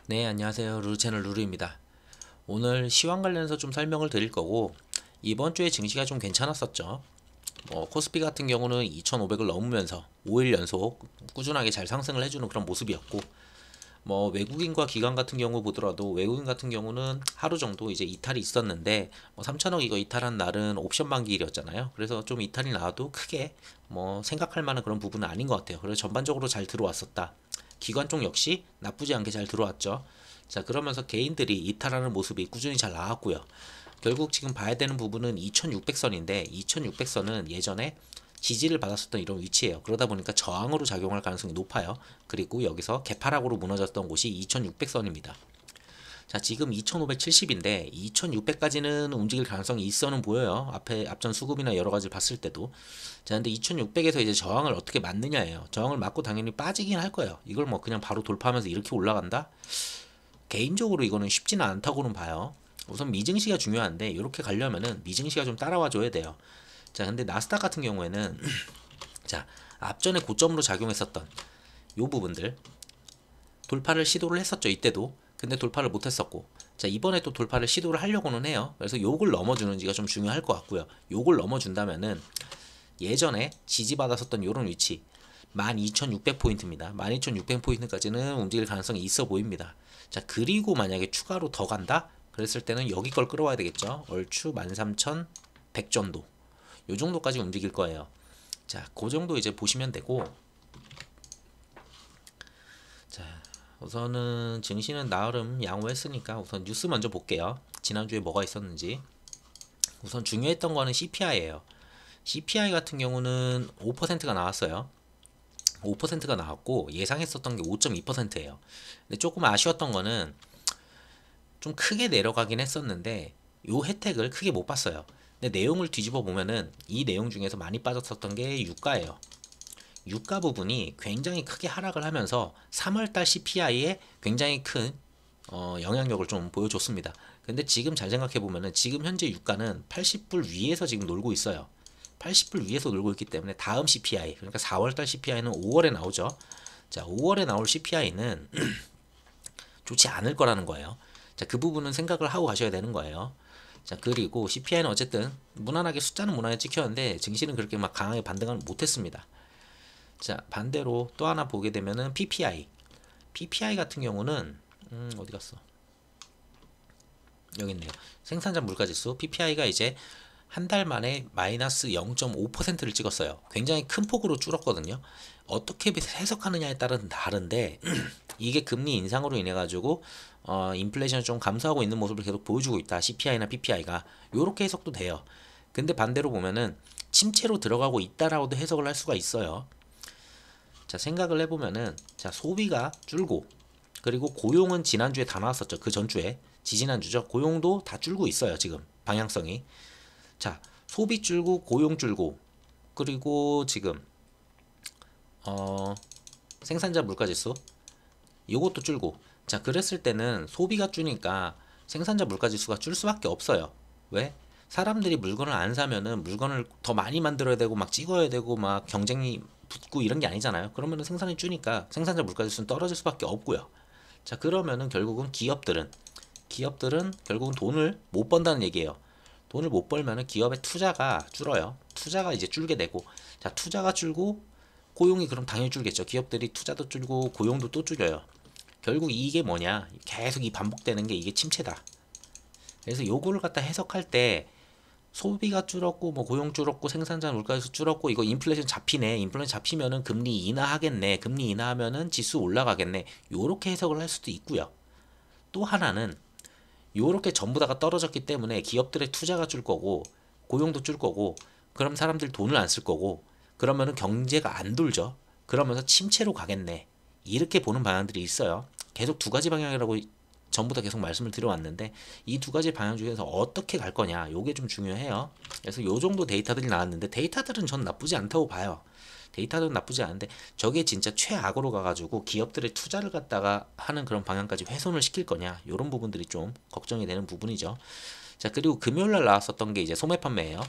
네, 안녕하세요. 루루채널 루루입니다. 오늘 시황 관련해서 좀 설명을 드릴 거고, 이번 주에 증시가 좀 괜찮았었죠. 코스피 같은 경우는 2,500을 넘으면서 5일 연속 꾸준하게 잘 상승을 해주는 그런 모습이었고, 외국인과 기관 같은 경우 보더라도 외국인 같은 경우는 하루 정도 이제 이탈이 있었는데, 3천억 이거 이탈한 날은 옵션 만기일이었잖아요. 그래서 좀 이탈이 나와도 크게 생각할 만한 그런 부분은 아닌 것 같아요. 그래서 전반적으로 잘 들어왔었다. 기관 쪽 역시 나쁘지 않게 잘 들어왔죠. 자, 그러면서 개인들이 이탈하는 모습이 꾸준히 잘 나왔고요. 결국 지금 봐야 되는 부분은 2600선인데 2600선은 예전에 지지를 받았었던 이런 위치예요. 그러다 보니까 저항으로 작용할 가능성이 높아요. 그리고 여기서 개파락으로 무너졌던 곳이 2600선입니다. 자, 지금 2570인데 2600까지는 움직일 가능성이 있어는 보여요. 앞전 수급이나 여러 가지 봤을 때도. 자, 근데 2600에서 이제 저항을 어떻게 맞느냐예요. 저항을 맞고 당연히 빠지긴 할 거예요. 이걸 그냥 바로 돌파하면서 이렇게 올라간다? 개인적으로 이거는 쉽지는 않다고는 봐요. 우선 미증시가 중요한데 이렇게 가려면은 미증시가 좀 따라와 줘야 돼요. 자, 근데 나스닥 같은 경우에는 자, 앞전에 고점으로 작용했었던 요 부분들 돌파를 시도를 했었죠. 이때도. 근데 돌파를 못 했었고. 자, 이번에 또 돌파를 시도를 하려고는 해요. 그래서 요걸 넘어주는지가 좀 중요할 것 같고요. 요걸 넘어준다면은 예전에 지지받았었던 요런 위치 12,600포인트입니다. 12,600포인트까지는 움직일 가능성이 있어 보입니다. 자, 그리고 만약에 추가로 더 간다? 그랬을 때는 여기 걸 끌어와야 되겠죠. 얼추 13,100 정도. 요 정도까지 움직일 거예요. 자, 그 정도 이제 보시면 되고, 자, 우선은 증시는 나름 양호했으니까 우선 뉴스 먼저 볼게요. 지난주에 뭐가 있었는지. 우선 중요했던 거는 CPI예요. CPI 같은 경우는 5%가 나왔어요. 5%가 나왔고 예상했었던 게 5.2%예요. 근데 조금 아쉬웠던 거는 좀 크게 내려가긴 했었는데 요 혜택을 크게 못 봤어요. 근데 내용을 뒤집어 보면은 이 내용 중에서 많이 빠졌었던 게 유가예요. 유가 부분이 굉장히 크게 하락을 하면서 3월달 CPI에 굉장히 큰 영향력을 좀 보여줬습니다. 근데 지금 잘 생각해 보면은 지금 현재 유가는 80불 위에서 지금 놀고 있어요. 80불 위에서 놀고 있기 때문에 다음 CPI, 그러니까 4월달 CPI는 5월에 나오죠. 자, 5월에 나올 CPI는 좋지 않을 거라는 거예요. 자, 그 부분은 생각을 하고 가셔야 되는 거예요. 자, 그리고 CPI는 어쨌든 무난하게 숫자는 무난하게 찍혔는데 증시는 그렇게 막 강하게 반등을 못했습니다. 자, 반대로 또 하나 보게 되면은 PPI. PPI 같은 경우는 어디 갔어? 여기 있네요. 생산자 물가지수 PPI가 이제 한 달 만에 마이너스 0.5%를 찍었어요. 굉장히 큰 폭으로 줄었거든요. 어떻게 해석하느냐에 따른 다른데 이게 금리 인상으로 인해 가지고 인플레이션을 좀 감소하고 있는 모습을 계속 보여주고 있다. CPI나 PPI가 요렇게 해석도 돼요. 근데 반대로 보면은 침체로 들어가고 있다라고도 해석을 할 수가 있어요. 자, 생각을 해보면은 자, 소비가 줄고 그리고 고용은 지난주에 다 나왔었죠. 그 전주에 지지난주죠. 고용도 다 줄고 있어요. 지금 방향성이. 자, 소비 줄고 고용 줄고 그리고 지금 어, 생산자 물가지수 이것도 줄고. 자, 그랬을 때는 소비가 줄니까 생산자 물가지수가 줄 수밖에 없어요. 왜? 사람들이 물건을 안 사면은 물건을 더 많이 만들어야 되고 막 찍어야 되고 막 경쟁이 붙고 이런 게 아니잖아요. 그러면은 생산이 줄니까 생산자 물가지수는 떨어질 수밖에 없고요. 자, 그러면은 결국은 기업들은 결국은 돈을 못 번다는 얘기예요. 돈을 못 벌면은 기업의 투자가 줄어요. 투자가 이제 줄게 되고, 자, 투자가 줄고 고용이 그럼 당연히 줄겠죠. 기업들이 투자도 줄고 고용도 또 줄여요. 결국 이게 뭐냐? 계속 이 반복되는 게 이게 침체다. 그래서 요거를 갖다 해석할 때 소비가 줄었고 고용 줄었고 생산자 물가에서 줄었고 이거 인플레이션 잡히네. 인플레이션 잡히면은 금리 인하하겠네. 금리 인하하면은 지수 올라가겠네. 요렇게 해석을 할 수도 있고요. 또 하나는 요렇게 전부 다가 떨어졌기 때문에 기업들의 투자가 줄 거고 고용도 줄 거고 그럼 사람들 돈을 안 쓸 거고 그러면은 경제가 안 돌죠. 그러면서 침체로 가겠네. 이렇게 보는 방향들이 있어요. 계속 두 가지 방향이라고 전부 다 계속 말씀을 드려왔는데 이 두 가지 방향 중에서 어떻게 갈 거냐 요게 좀 중요해요. 그래서 요 정도 데이터들이 나왔는데 데이터들은 전 나쁘지 않다고 봐요. 데이터도 나쁘지 않은데 저게 진짜 최악으로 가가지고 기업들의 투자를 갖다가 하는 그런 방향까지 훼손을 시킬 거냐 이런 부분들이 좀 걱정이 되는 부분이죠. 자, 그리고 금요일날 나왔었던 게 이제 소매 판매예요.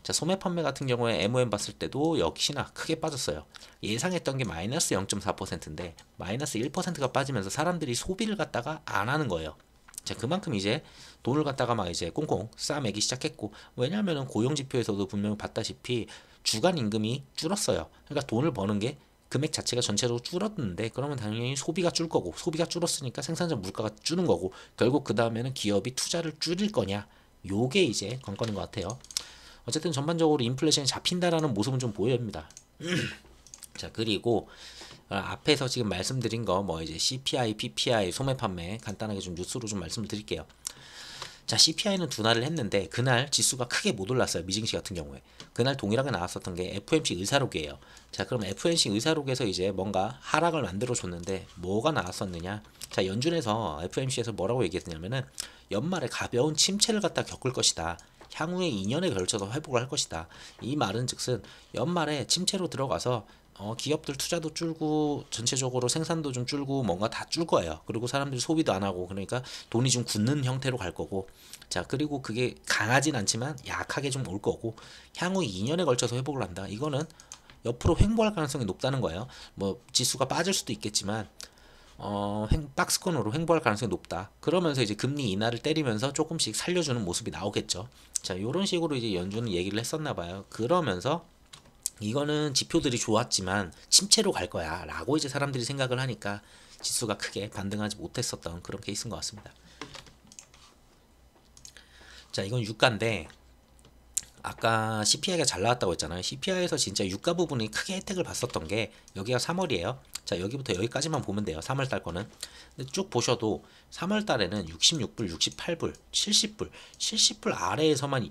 자, 소매 판매 같은 경우에 MOM 봤을 때도 역시나 크게 빠졌어요. 예상했던 게 마이너스 0.4%인데 마이너스 1%가 빠지면서 사람들이 소비를 갖다가 안 하는 거예요. 자, 그만큼 이제 돈을 갖다가 막 이제 꽁꽁 싸매기 시작했고, 왜냐하면 고용지표에서도 분명히 봤다시피 주간 임금이 줄었어요. 그러니까 돈을 버는 게 금액 자체가 전체적으로 줄었는데, 그러면 당연히 소비가 줄 거고, 소비가 줄었으니까 생산자 물가가 주는 거고, 결국 그 다음에는 기업이 투자를 줄일 거냐, 요게 이제 관건인 것 같아요. 어쨌든 전반적으로 인플레이션이 잡힌다라는 모습은 좀 보입니다. 자, 그리고 앞에서 지금 말씀드린 거 뭐 이제 CPI, PPI, 소매 판매 간단하게 좀 뉴스로 좀 말씀을 드릴게요. 자, CPI는 둔화를 했는데 그날 지수가 크게 못 올랐어요. 미증시 같은 경우에. 그날 동일하게 나왔었던 게 FOMC 의사록이에요. 자, 그럼 FOMC 의사록에서 이제 뭔가 하락을 만들어 줬는데 뭐가 나왔었느냐? 자, 연준에서 FOMC에서 뭐라고 얘기했냐면은 연말에 가벼운 침체를 갖다 겪을 것이다. 향후에 2년에 걸쳐서 회복을 할 것이다. 이 말은 즉슨 연말에 침체로 들어가서 기업들 투자도 줄고 전체적으로 생산도 좀 줄고 뭔가 다 줄 거예요. 그리고 사람들이 소비도 안 하고, 그러니까 돈이 좀 굳는 형태로 갈 거고, 자, 그리고 그게 강하진 않지만 약하게 좀 올 거고, 향후 2년에 걸쳐서 회복을 한다. 이거는 옆으로 횡보할 가능성이 높다는 거예요. 뭐 지수가 빠질 수도 있겠지만 박스권으로 횡보할 가능성이 높다. 그러면서 이제 금리 인하를 때리면서 조금씩 살려주는 모습이 나오겠죠. 자, 이런 식으로 이제 연준은 얘기를 했었나 봐요. 그러면서 이거는 지표들이 좋았지만 침체로 갈 거야 라고 이제 사람들이 생각을 하니까 지수가 크게 반등하지 못했었던 그런 케이스인 것 같습니다. 자, 이건 유가인데 아까 CPI가 잘 나왔다고 했잖아요. CPI에서 진짜 유가 부분이 크게 혜택을 봤었던 게 여기가 3월이에요. 자, 여기부터 여기까지만 보면 돼요. 3월달 거는. 근데 쭉 보셔도 3월달에는 66불, 68불, 70불, 70불 아래에서만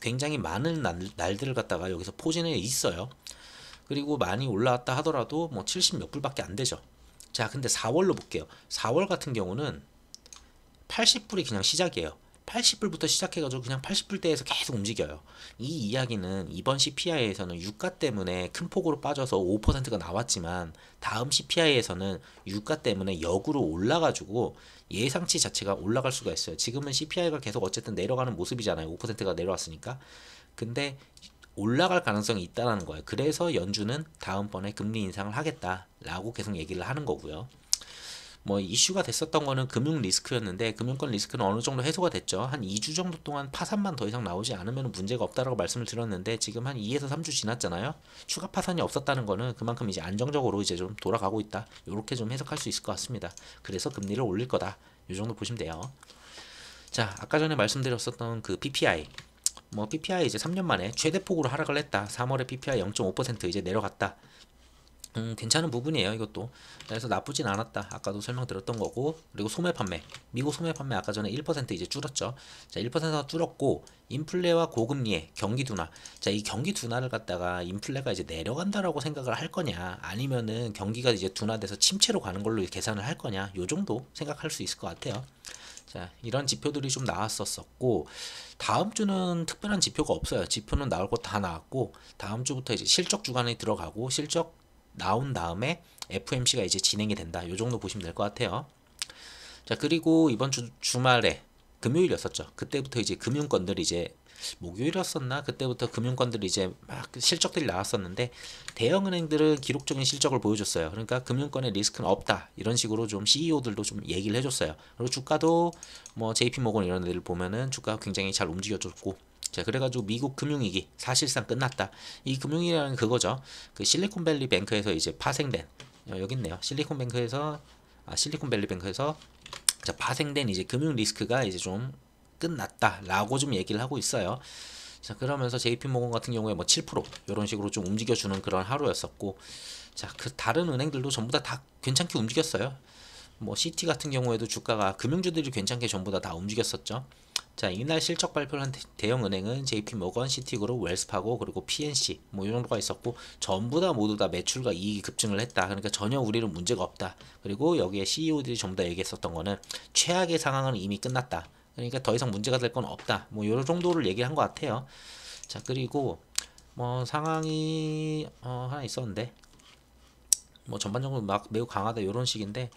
굉장히 많은 날들을 갖다가 여기서 포진해 있어요. 그리고 많이 올라왔다 하더라도 뭐 70 몇 불밖에 안 되죠. 자, 근데 4월로 볼게요. 4월 같은 경우는 80불이 그냥 시작이에요. 80불부터 시작해가지고 그냥 80불대에서 계속 움직여요. 이 이야기는 이번 CPI에서는 유가 때문에 큰 폭으로 빠져서 5%가 나왔지만 다음 CPI에서는 유가 때문에 역으로 올라가지고 예상치 자체가 올라갈 수가 있어요. 지금은 CPI가 계속 어쨌든 내려가는 모습이잖아요. 5%가 내려왔으니까. 근데 올라갈 가능성이 있다는 거예요. 그래서 연준은 다음번에 금리 인상을 하겠다라고 계속 얘기를 하는 거고요. 뭐 이슈가 됐었던 거는 금융 리스크였는데 금융권 리스크는 어느 정도 해소가 됐죠. 한 2주 정도 동안 파산만 더 이상 나오지 않으면 문제가 없다라고 말씀을 드렸는데 지금 한 2에서 3주 지났잖아요. 추가 파산이 없었다는 거는 그만큼 이제 안정적으로 이제 좀 돌아가고 있다. 이렇게 좀 해석할 수 있을 것 같습니다. 그래서 금리를 올릴 거다. 이 정도 보시면 돼요. 자, 아까 전에 말씀드렸었던 그 PPI. 뭐 PPI 이제 3년 만에 최대폭으로 하락을 했다. 3월에 PPI 0.5% 이제 내려갔다. 괜찮은 부분이에요, 이것도. 그래서 나쁘진 않았다. 아까도 설명드렸던 거고. 그리고 소매 판매. 미국 소매 판매 아까 전에 1% 이제 줄었죠. 자, 1%가 줄었고, 인플레와 고금리의 경기 둔화. 자, 이 경기 둔화를 갖다가 인플레가 이제 내려간다라고 생각을 할 거냐, 아니면은 경기가 이제 둔화돼서 침체로 가는 걸로 계산을 할 거냐, 요 정도 생각할 수 있을 것 같아요. 자, 이런 지표들이 좀 나왔었고, 다음 주는 특별한 지표가 없어요. 지표는 나올 거 다 나왔고, 다음 주부터 이제 실적 주간에 들어가고, 실적 나온 다음에 FOMC가 이제 진행이 된다. 요 정도 보시면 될 것 같아요. 자, 그리고 이번 주말에 금요일이었었죠. 그때부터 이제 금융권들이 이제 목요일이었었나? 그때부터 금융권들이 이제 막 실적들이 나왔었는데 대형은행들은 기록적인 실적을 보여줬어요. 그러니까 금융권의 리스크는 없다. 이런 식으로 좀 CEO들도 좀 얘기를 해줬어요. 그리고 주가도 뭐 JP모건 이런 애들 보면은 주가가 굉장히 잘 움직여줬고, 자, 그래가지고 미국 금융위기 사실상 끝났다. 이 금융위기라는 그거죠. 그 실리콘밸리 뱅크에서 이제 파생된 여기 있네요. 실리콘밸리 뱅크에서 자, 파생된 이제 금융 리스크가 이제 좀 끝났다라고 좀 얘기를 하고 있어요. 자, 그러면서 JP모건 같은 경우에 뭐 7% 이런 식으로 좀 움직여주는 그런 하루였었고, 자, 그 다른 은행들도 전부 다 괜찮게 움직였어요. 뭐 시티 같은 경우에도 주가가 금융주들이 괜찮게 전부 다 움직였었죠. 자, 이날 실적 발표를 한 대형 은행은 JP모건, 시티그룹, 웰스파고, 그리고 PNC 뭐 이런 거가 있었고, 전부 다 모두 다 매출과 이익이 급증을 했다. 그러니까 전혀 우리는 문제가 없다. 그리고 여기에 CEO들이 전부 다 얘기했었던 거는 최악의 상황은 이미 끝났다. 그러니까 더 이상 문제가 될 건 없다. 뭐 이런 정도를 얘기한 것 같아요. 자, 그리고 뭐 상황이 하나 있었는데 뭐 전반적으로 막 매우 강하다 이런 식인데,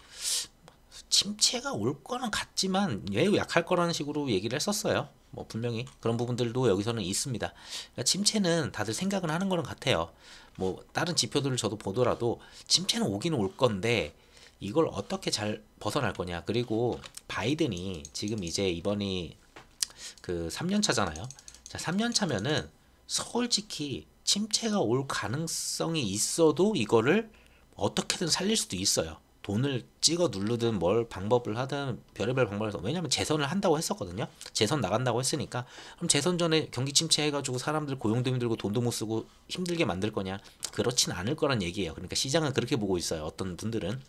침체가 올 거는 같지만 매우 약할 거라는 식으로 얘기를 했었어요. 뭐 분명히 그런 부분들도 여기서는 있습니다. 그러니까 침체는 다들 생각은 하는 거는 같아요. 뭐 다른 지표들을 저도 보더라도 침체는 오기는 올 건데 이걸 어떻게 잘 벗어날 거냐. 그리고 바이든이 지금 이제 이번이 그 3년 차잖아요. 자, 3년 차면은 솔직히 침체가 올 가능성이 있어도 이거를 어떻게든 살릴 수도 있어요. 돈을 찍어 누르든 뭘 방법을 하든 별의별 방법을 해서, 왜냐면 재선을 한다고 했었거든요. 재선 나간다고 했으니까 그럼 재선 전에 경기 침체해가지고 사람들 고용도 힘들고 돈도 못 쓰고 힘들게 만들 거냐? 그렇진 않을 거란 얘기예요. 그러니까 시장은 그렇게 보고 있어요. 어떤 분들은.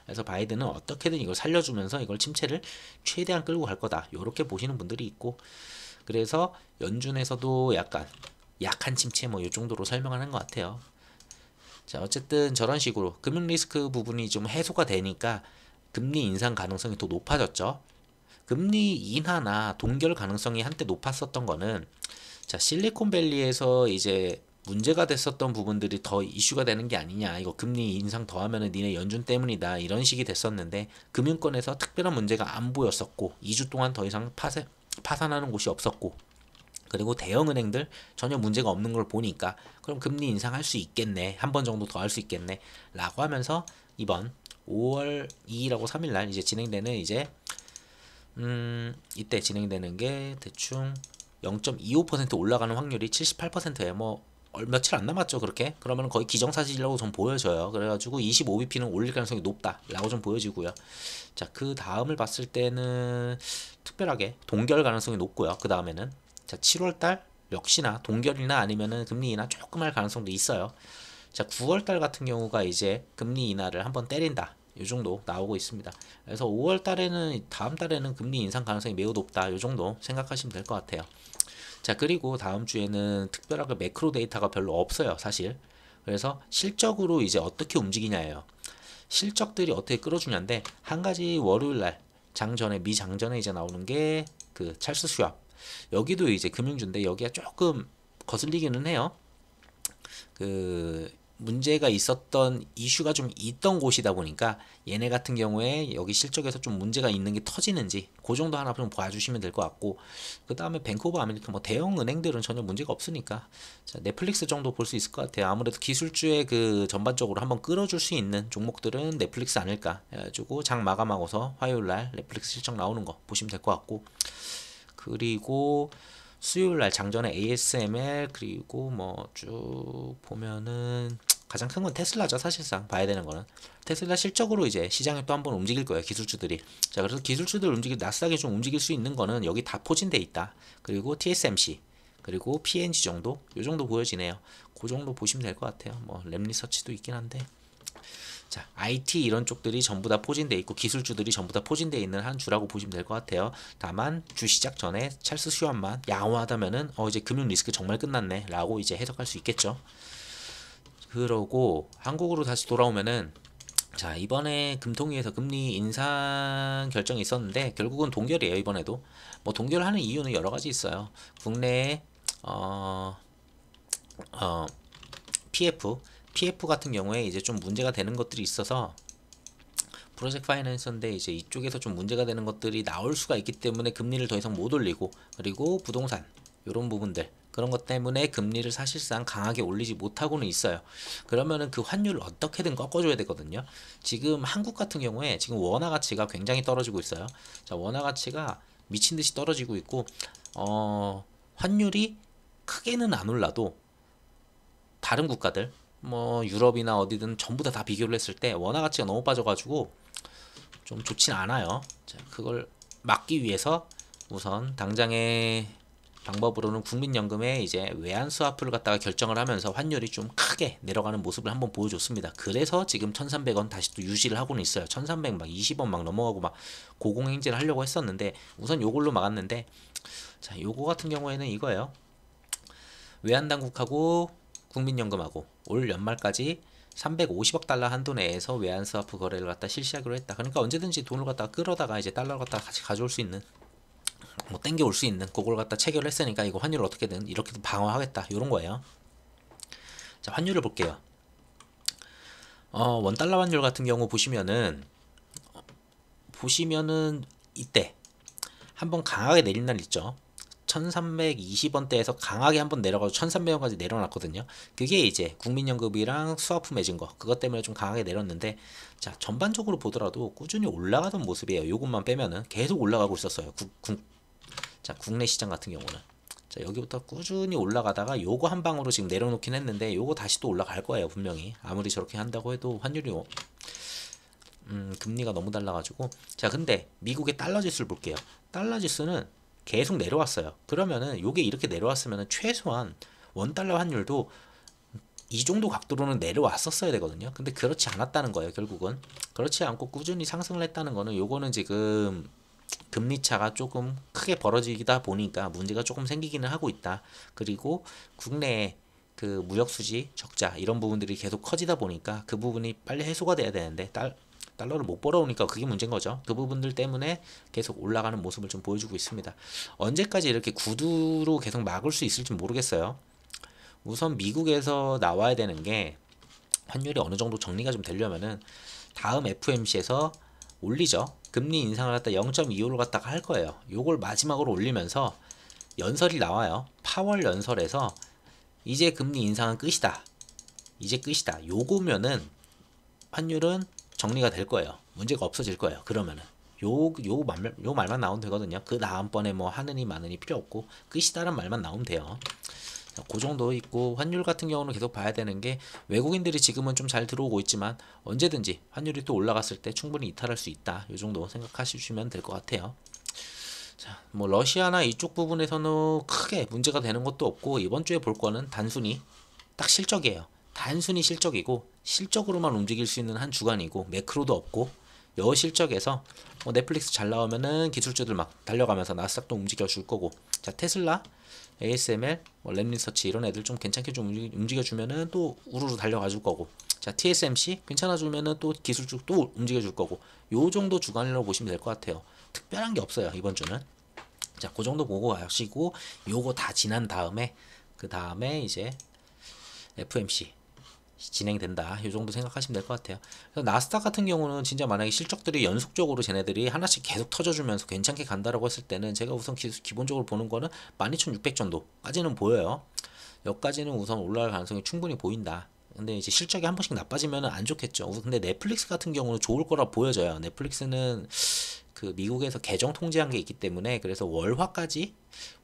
그래서 바이든은 어떻게든 이걸 살려주면서 이걸 침체를 최대한 끌고 갈 거다. 이렇게 보시는 분들이 있고, 그래서 연준에서도 약간 약한 침체 뭐 이 정도로 설명하는 것 같아요. 자, 어쨌든 저런 식으로 금융 리스크 부분이 좀 해소가 되니까 금리 인상 가능성이 더 높아졌죠. 금리 인하나 동결 가능성이 한때 높았었던 거는, 자, 실리콘밸리에서 이제 문제가 됐었던 부분들이 더 이슈가 되는 게 아니냐, 이거 금리 인상 더 하면은 니네 연준 때문이다, 이런 식이 됐었는데 금융권에서 특별한 문제가 안 보였었고 2주 동안 더 이상 파산하는 곳이 없었고, 그리고 대형은행들 전혀 문제가 없는 걸 보니까 그럼 금리 인상할 수 있겠네, 한 번 정도 더 할 수 있겠네 라고 하면서 이번 5월 2일하고 3일날 이제 진행되는 이제 이때 진행되는 게 대충 0.25% 올라가는 확률이 78%예요. 뭐 며칠 안 남았죠, 그렇게. 그러면 거의 기정사실이라고 좀 보여져요. 그래가지고 25bp는 올릴 가능성이 높다라고 좀 보여지고요. 자, 그 다음을 봤을 때는 특별하게 동결 가능성이 높고요. 그 다음에는 자, 7월달 역시나 동결이나 아니면은 금리 인하 조금 할 가능성도 있어요. 자, 9월달 같은 경우가 이제 금리 인하를 한번 때린다, 요 정도 나오고 있습니다. 그래서 5월 달에는, 다음 달에는 금리 인상 가능성이 매우 높다, 요 정도 생각하시면 될 것 같아요. 자, 그리고 다음 주에는 특별하게 매크로 데이터가 별로 없어요, 사실. 그래서 실적으로 이제 어떻게 움직이냐예요. 실적들이 어떻게 끌어주냐인데, 한 가지 월요일 날 장전에, 미장전에 이제 나오는 게 그 찰스 슈왑, 여기도 이제 금융주인데 여기가 조금 거슬리기는 해요. 그 문제가 있었던 이슈가 좀 있던 곳이다 보니까 얘네 같은 경우에 여기 실적에서 좀 문제가 있는 게 터지는지 그 정도 하나 좀 봐주시면 될 것 같고, 그 다음에 뱅크 오브 아메리카 뭐 대형 은행들은 전혀 문제가 없으니까 자, 넷플릭스 정도 볼 수 있을 것 같아요. 아무래도 기술주의 그 전반적으로 한번 끌어줄 수 있는 종목들은 넷플릭스 아닐까 해가지고 장 마감하고서 화요일날 넷플릭스 실적 나오는 거 보시면 될 것 같고, 그리고 수요일날 장전에 ASML, 그리고 뭐 쭉 보면은 가장 큰 건 테슬라죠. 사실상 봐야 되는 거는 테슬라 실적으로 이제 시장이 또 한번 움직일 거예요, 기술주들이. 자, 그래서 기술주들 움직일, 나스닥이 좀 움직일 수 있는 거는 여기 다 포진돼 있다. 그리고 TSMC, 그리고 PNG 정도, 요 정도 보여지네요. 그 정도 보시면 될 것 같아요. 뭐 랩리서치도 있긴 한데, 자, IT 이런 쪽들이 전부 다 포진돼 있고 기술주들이 전부 다 포진돼 있는 한 주라고 보시면 될 것 같아요. 다만 주 시작 전에 찰스 슈왑만 양호하다면은 이제 금융 리스크 정말 끝났네라고 이제 해석할 수 있겠죠. 그러고 한국으로 다시 돌아오면은, 자, 이번에 금통위에서 금리 인상 결정이 있었는데 결국은 동결이에요, 이번에도. 뭐 동결하는 이유는 여러 가지 있어요. 국내에 어, 어, PF 같은 경우에 이제 좀 문제가 되는 것들이 있어서, 프로젝트 파이낸서인데 이제 이쪽에서 좀 문제가 되는 것들이 나올 수가 있기 때문에 금리를 더 이상 못 올리고, 그리고 부동산 이런 부분들, 그런 것 때문에 금리를 사실상 강하게 올리지 못하고는 있어요. 그러면은 그 환율을 어떻게든 꺾어줘야 되거든요. 지금 한국 같은 경우에 지금 원화 가치가 굉장히 떨어지고 있어요. 자, 원화 가치가 미친 듯이 떨어지고 있고, 환율이 크게는 안 올라도 다른 국가들 뭐 유럽이나 어디든 전부 다 비교를 했을 때 원화 가치가 너무 빠져가지고 좀 좋진 않아요. 자, 그걸 막기 위해서 우선 당장의 방법으로는 국민연금에 이제 외환 스와프를 갖다가 결정을 하면서 환율이 좀 크게 내려가는 모습을 한번 보여줬습니다. 그래서 지금 1,300원 다시 또 유지를 하고는 있어요. 1,300 막 20원 막 넘어가고 막 고공행진을 하려고 했었는데 우선 요걸로 막았는데, 자, 요거 같은 경우에는 이거예요. 외환당국하고 국민연금하고 올 연말까지 350억 달러 한도 내에서 외환 스와프 거래를 갖다 실시하기로 했다. 그러니까 언제든지 돈을 갖다가 끌어다가 이제 달러를 갖다가 같이 가져올 수 있는, 뭐 땡겨올 수 있는 그걸 갖다 체결을 했으니까 이거 환율을 어떻게든 이렇게든 방어하겠다, 이런 거예요. 자, 환율을 볼게요. 원달러 환율 같은 경우 보시면은 이때 한번 강하게 내린 날 있죠. 1320원대에서 강하게 한번 내려가서 1300원까지 내려놨거든요. 그게 이제 국민연금이랑 수화프 맺은 거 그것 때문에 좀 강하게 내렸는데, 자 전반적으로 보더라도 꾸준히 올라가던 모습이에요. 요것만 빼면은 계속 올라가고 있었어요. 자 국내 시장 같은 경우는, 자 여기부터 꾸준히 올라가다가 요거 한 방으로 지금 내려놓긴 했는데, 요거 다시 또 올라갈 거예요 분명히. 아무리 저렇게 한다고 해도 환율이 금리가 너무 달라가지고. 자 근데 미국의 달러 지수를 볼게요. 달러 지수는 계속 내려왔어요. 그러면은 요게 이렇게 내려왔으면은 최소한 원달러 환율도 이 정도 각도로는 내려왔었어야 되거든요. 근데 그렇지 않았다는 거예요. 결국은 그렇지 않고 꾸준히 상승을 했다는 거는, 요거는 지금 금리 차가 조금 크게 벌어지다 보니까 문제가 조금 생기기는 하고 있다. 그리고 국내에 그 무역 수지 적자 이런 부분들이 계속 커지다 보니까 그 부분이 빨리 해소가 돼야 되는데 달러를 못 벌어오니까 그게 문제인 거죠. 그 부분들 때문에 계속 올라가는 모습을 좀 보여주고 있습니다. 언제까지 이렇게 구두로 계속 막을 수 있을지 모르겠어요. 우선 미국에서 나와야 되는 게, 환율이 어느 정도 정리가 좀 되려면은 다음 FOMC에서 올리죠. 금리 인상을 갖다 0.25를 갖다가 할 거예요. 요걸 마지막으로 올리면서 연설이 나와요. 파월 연설에서 이제 금리 인상은 끝이다. 이제 끝이다. 요거면은 환율은 정리가 될 거예요. 문제가 없어질 거예요. 그러면은 요 말만 나오면 되거든요. 그 다음번에 뭐 하느니 마느니 필요 없고 끝이다란 말만 나오면 돼요. 그 정도 있고, 환율 같은 경우는 계속 봐야 되는 게, 외국인들이 지금은 좀 잘 들어오고 있지만 언제든지 환율이 또 올라갔을 때 충분히 이탈할 수 있다. 요 정도 생각하시면 될 것 같아요. 자, 뭐 러시아나 이쪽 부분에서는 크게 문제가 되는 것도 없고, 이번 주에 볼 거는 단순히 딱 실적이에요. 단순히 실적이고, 실적으로만 움직일 수 있는 한 주간이고, 매크로도 없고, 여 실적에서 뭐 넷플릭스 잘 나오면은 기술주들 막 달려가면서 나스닥도 움직여 줄 거고, 자 테슬라, ASML, 뭐 랩리서치 이런 애들 좀 괜찮게 좀 움직여 주면은 또 우르르 달려가 줄 거고, 자 TSMC 괜찮아 주면은 또 기술주 또 움직여 줄 거고, 요 정도 주간이라고 보시면 될 것 같아요. 특별한 게 없어요 이번 주는. 자, 그 정도 보고 가시고, 요거 다 지난 다음에 그 다음에 이제 FMC 진행된다. 이 정도 생각하시면 될 것 같아요. 그래서 나스닥 같은 경우는 진짜 만약에 실적들이 연속적으로 쟤네들이 하나씩 계속 터져주면서 괜찮게 간다라고 했을 때는, 제가 우선 기본적으로 보는 거는 12,600 정도까지는 보여요. 여기까지는 우선 올라갈 가능성이 충분히 보인다. 근데 이제 실적이 한 번씩 나빠지면 안 좋겠죠. 근데 넷플릭스 같은 경우는 좋을 거라 보여져요. 넷플릭스는 그 미국에서 계정 통제한 게 있기 때문에, 그래서 월화까지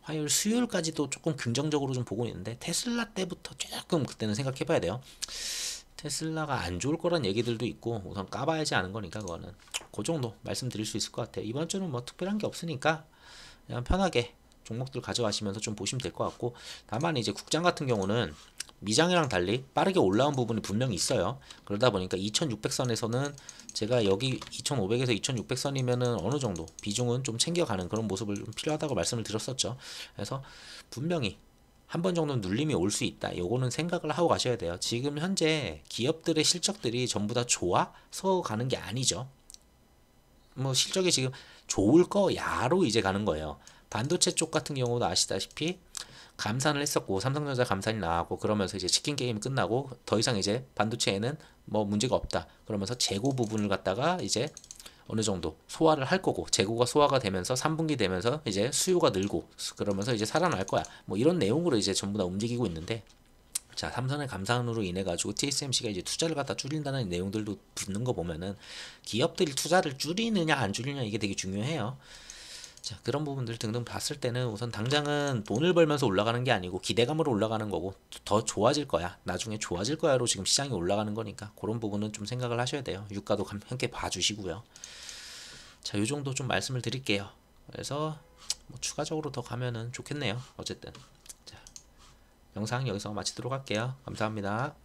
화요일 수요일까지도 조금 긍정적으로 좀 보고 있는데, 테슬라 때부터 조금 그때는 생각해 봐야 돼요. 테슬라가 안 좋을 거란 얘기들도 있고, 우선 까봐야지 아는 거니까 그거는 그 정도 말씀드릴 수 있을 것 같아요. 이번 주는 뭐 특별한 게 없으니까 그냥 편하게 종목들 가져가시면서 좀 보시면 될 것 같고, 다만 이제 국장 같은 경우는 미장이랑 달리 빠르게 올라온 부분이 분명히 있어요. 그러다 보니까 2600선에서는 제가 여기 2500에서 2600선이면은 어느 정도 비중은 좀 챙겨가는 그런 모습을 좀 필요하다고 말씀을 드렸었죠. 그래서 분명히 한 번 정도는 눌림이 올 수 있다. 요거는 생각을 하고 가셔야 돼요. 지금 현재 기업들의 실적들이 전부 다 좋아서 가는 게 아니죠. 뭐 실적이 지금 좋을 거야로 이제 가는 거예요. 반도체 쪽 같은 경우도 아시다시피 감산을 했었고, 삼성전자 감산이 나왔고, 그러면서 이제 치킨 게임 끝나고 더 이상 이제 반도체에는 뭐 문제가 없다 그러면서 재고 부분을 갖다가 이제 어느 정도 소화를 할 거고, 재고가 소화가 되면서 3분기 되면서 이제 수요가 늘고, 그러면서 이제 살아날 거야, 뭐 이런 내용으로 이제 전부 다 움직이고 있는데, 자 삼성의 감산으로 인해 가지고 TSMC가 이제 투자를 갖다 줄인다는 내용들도 붙는 거 보면은, 기업들이 투자를 줄이느냐 안 줄이느냐 이게 되게 중요해요. 자 그런 부분들 등등 봤을 때는 우선 당장은 돈을 벌면서 올라가는 게 아니고 기대감으로 올라가는 거고, 더 좋아질 거야, 나중에 좋아질 거야로 지금 시장이 올라가는 거니까, 그런 부분은 좀 생각을 하셔야 돼요. 유가도 함께 봐주시고요. 자 요정도 좀 말씀을 드릴게요. 그래서 뭐 추가적으로 더 가면은 좋겠네요. 어쨌든 자 영상 여기서 마치도록 할게요. 감사합니다.